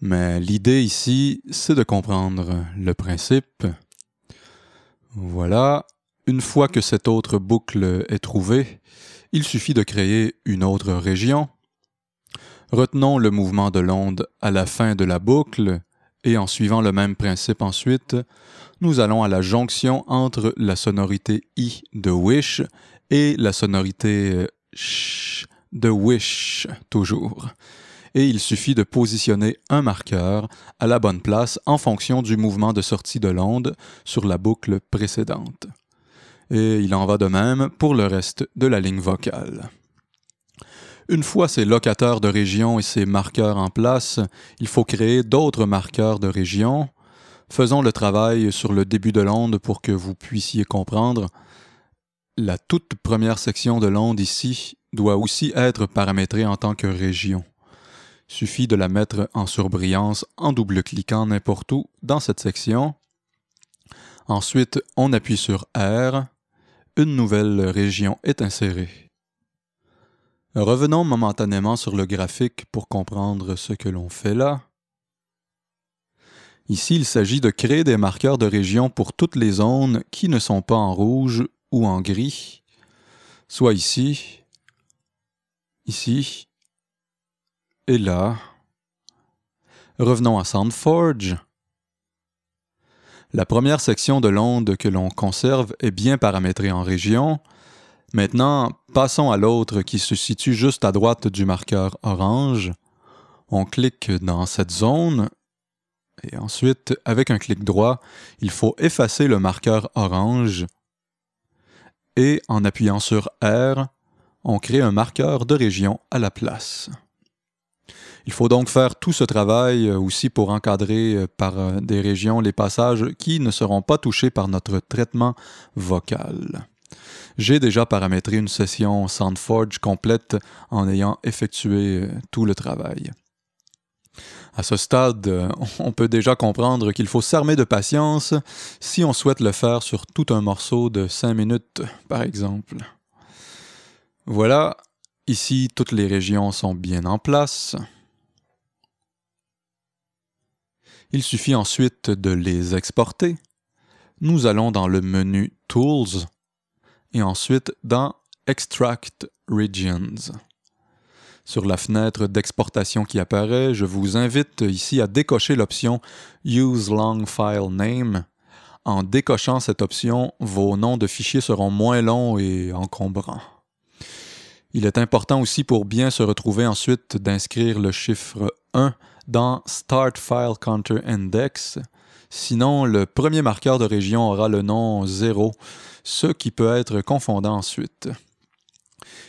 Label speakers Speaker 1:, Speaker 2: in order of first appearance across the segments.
Speaker 1: Mais l'idée ici, c'est de comprendre le principe. Voilà. Une fois que cette autre boucle est trouvée, il suffit de créer une autre région. Retenons le mouvement de l'onde à la fin de la boucle et en suivant le même principe ensuite, nous allons à la jonction entre la sonorité I de Wish et la sonorité Sh de Wish, toujours. Et il suffit de positionner un marqueur à la bonne place en fonction du mouvement de sortie de l'onde sur la boucle précédente. Et il en va de même pour le reste de la ligne vocale. Une fois ces locateurs de région et ces marqueurs en place, il faut créer d'autres marqueurs de région. Faisons le travail sur le début de l'onde pour que vous puissiez comprendre. La toute première section de l'onde ici doit aussi être paramétrée en tant que région. Il suffit de la mettre en surbrillance en double-cliquant n'importe où dans cette section. Ensuite, on appuie sur R. Une nouvelle région est insérée. Revenons momentanément sur le graphique pour comprendre ce que l'on fait là. Ici, il s'agit de créer des marqueurs de région pour toutes les zones qui ne sont pas en rouge ou en gris, soit ici, ici et là. Revenons à SoundForge. La première section de l'onde que l'on conserve est bien paramétrée en région. Maintenant, passons à l'autre qui se situe juste à droite du marqueur orange. On clique dans cette zone et ensuite, avec un clic droit, il faut effacer le marqueur orange et en appuyant sur R, on crée un marqueur de région à la place. Il faut donc faire tout ce travail aussi pour encadrer par des régions les passages qui ne seront pas touchés par notre traitement vocal. J'ai déjà paramétré une session SoundForge complète en ayant effectué tout le travail. À ce stade, on peut déjà comprendre qu'il faut s'armer de patience si on souhaite le faire sur tout un morceau de 5 minutes, par exemple. Voilà, ici toutes les régions sont bien en place. Il suffit ensuite de les exporter. Nous allons dans le menu Tools et ensuite dans Extract Regions. Sur la fenêtre d'exportation qui apparaît, je vous invite ici à décocher l'option Use Long File Name. En décochant cette option, vos noms de fichiers seront moins longs et encombrants. Il est important aussi pour bien se retrouver ensuite d'inscrire le chiffre 1 dans Start File Counter Index. Sinon, le premier marqueur de région aura le nom 0, ce qui peut être confondant ensuite.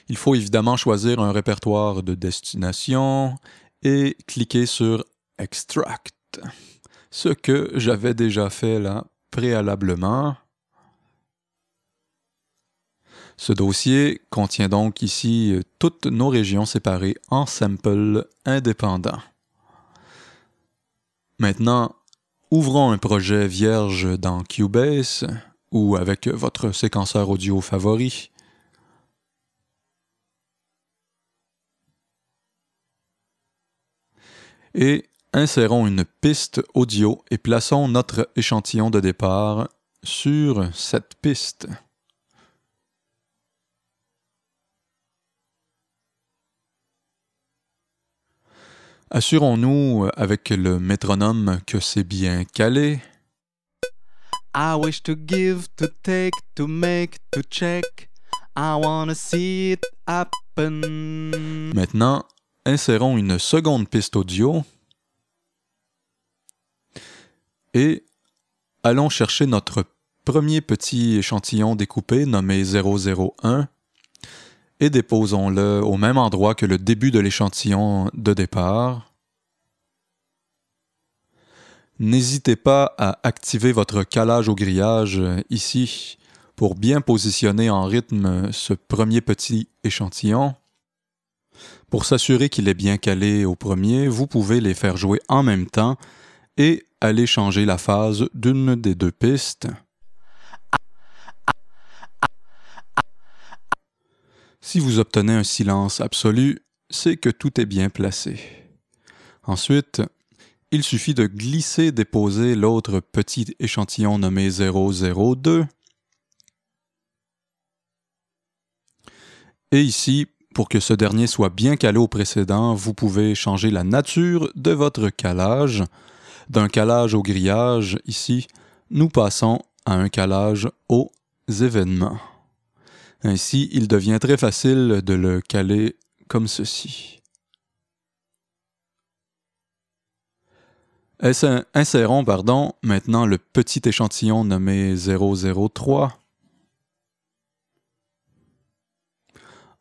Speaker 1: Il faut évidemment choisir un répertoire de destination et cliquer sur Extract, ce que j'avais déjà fait là préalablement. Ce dossier contient donc ici toutes nos régions séparées en samples indépendants. Maintenant, ouvrons un projet vierge dans Cubase ou avec votre séquenceur audio favori. Et insérons une piste audio et plaçons notre échantillon de départ sur cette piste. Assurons-nous avec le métronome que c'est bien calé.
Speaker 2: I wish to give, to take, to make, to check. I wanna see it happen.
Speaker 1: Maintenant, insérons une seconde piste audio et allons chercher notre premier petit échantillon découpé nommé 001 et déposons-le au même endroit que le début de l'échantillon de départ. N'hésitez pas à activer votre calage au grillage ici pour bien positionner en rythme ce premier petit échantillon. Pour s'assurer qu'il est bien calé au premier, vous pouvez les faire jouer en même temps et aller changer la phase d'une des deux pistes. Si vous obtenez un silence absolu, c'est que tout est bien placé. Ensuite, il suffit de glisser-déposer l'autre petit échantillon nommé 002. Et ici, pour que ce dernier soit bien calé au précédent, vous pouvez changer la nature de votre calage. D'un calage au grillage, ici, nous passons à un calage aux événements. Ainsi, il devient très facile de le caler comme ceci. Insérons maintenant le petit échantillon nommé 003.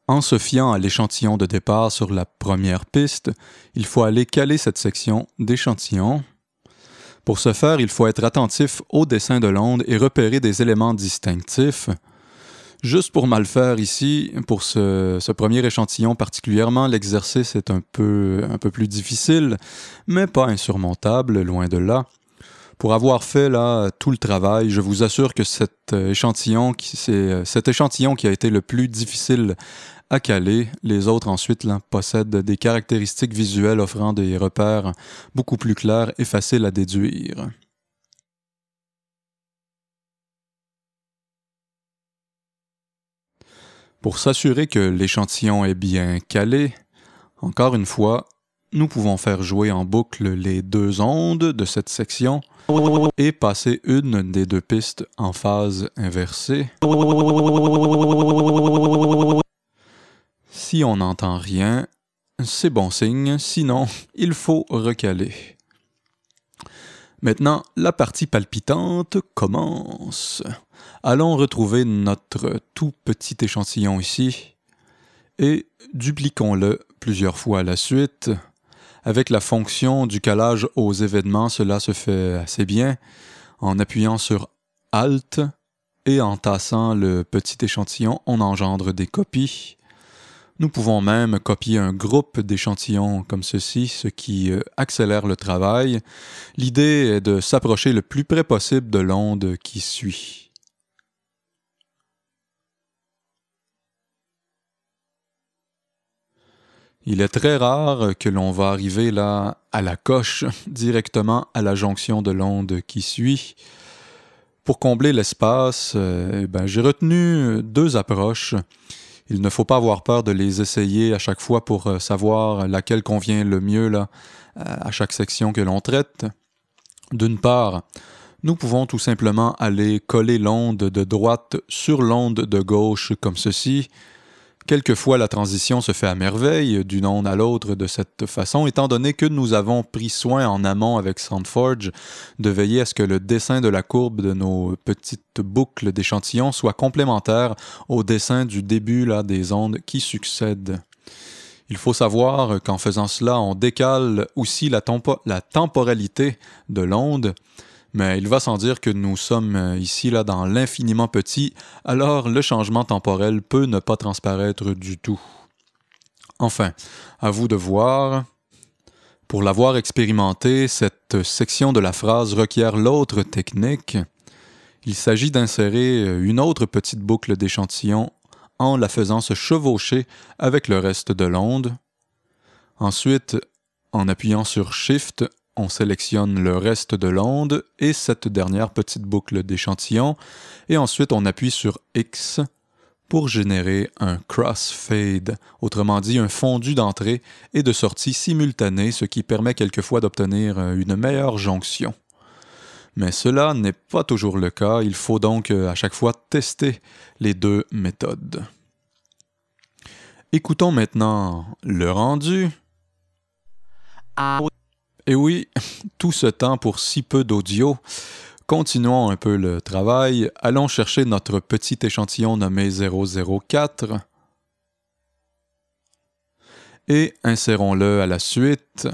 Speaker 1: En se fiant à l'échantillon de départ sur la première piste, il faut aller caler cette section d'échantillon. Pour ce faire, il faut être attentif au dessin de l'onde et repérer des éléments distinctifs. Juste pour mal faire ici, pour ce premier échantillon particulièrement, l'exercice est un peu plus difficile, mais pas insurmontable, loin de là. Pour avoir fait là tout le travail, je vous assure que cet échantillon qui a été le plus difficile à caler. Les autres ensuite là, possèdent des caractéristiques visuelles offrant des repères beaucoup plus clairs et faciles à déduire. Pour s'assurer que l'échantillon est bien calé, encore une fois, nous pouvons faire jouer en boucle les deux ondes de cette section et passer une des deux pistes en phase inversée. Si on n'entend rien, c'est bon signe, sinon il faut recaler. Maintenant, la partie palpitante commence. Allons retrouver notre tout petit échantillon ici et dupliquons-le plusieurs fois à la suite. Avec la fonction du calage aux événements, cela se fait assez bien en appuyant sur Alt et en tassant le petit échantillon, on engendre des copies. Nous pouvons même copier un groupe d'échantillons comme ceci, ce qui accélère le travail. L'idée est de s'approcher le plus près possible de l'onde qui suit. Il est très rare que l'on va arriver là à la coche, directement à la jonction de l'onde qui suit. Pour combler l'espace, j'ai retenu deux approches. Il ne faut pas avoir peur de les essayer à chaque fois pour savoir laquelle convient le mieux là, à chaque section que l'on traite. D'une part, nous pouvons tout simplement aller coller l'onde de droite sur l'onde de gauche comme ceci. Quelquefois, la transition se fait à merveille d'une onde à l'autre de cette façon, étant donné que nous avons pris soin en amont avec SoundForge de veiller à ce que le dessin de la courbe de nos petites boucles d'échantillons soit complémentaire au dessin du début là, des ondes qui succèdent. Il faut savoir qu'en faisant cela, on décale aussi la temporalité de l'onde, mais il va sans dire que nous sommes ici là dans l'infiniment petit, alors le changement temporel peut ne pas transparaître du tout. Enfin, à vous de voir. Pour l'avoir expérimenté, cette section de la phrase requiert l'autre technique. Il s'agit d'insérer une autre petite boucle d'échantillon en la faisant se chevaucher avec le reste de l'onde. Ensuite, en appuyant sur Shift, on sélectionne le reste de l'onde et cette dernière petite boucle d'échantillon, et ensuite on appuie sur X pour générer un crossfade, autrement dit un fondu d'entrée et de sortie simultané, ce qui permet quelquefois d'obtenir une meilleure jonction. Mais cela n'est pas toujours le cas, il faut donc à chaque fois tester les deux méthodes. Écoutons maintenant le rendu. Et oui, tout ce temps pour si peu d'audio. Continuons un peu le travail. Allons chercher notre petit échantillon nommé 004 et insérons-le à la suite.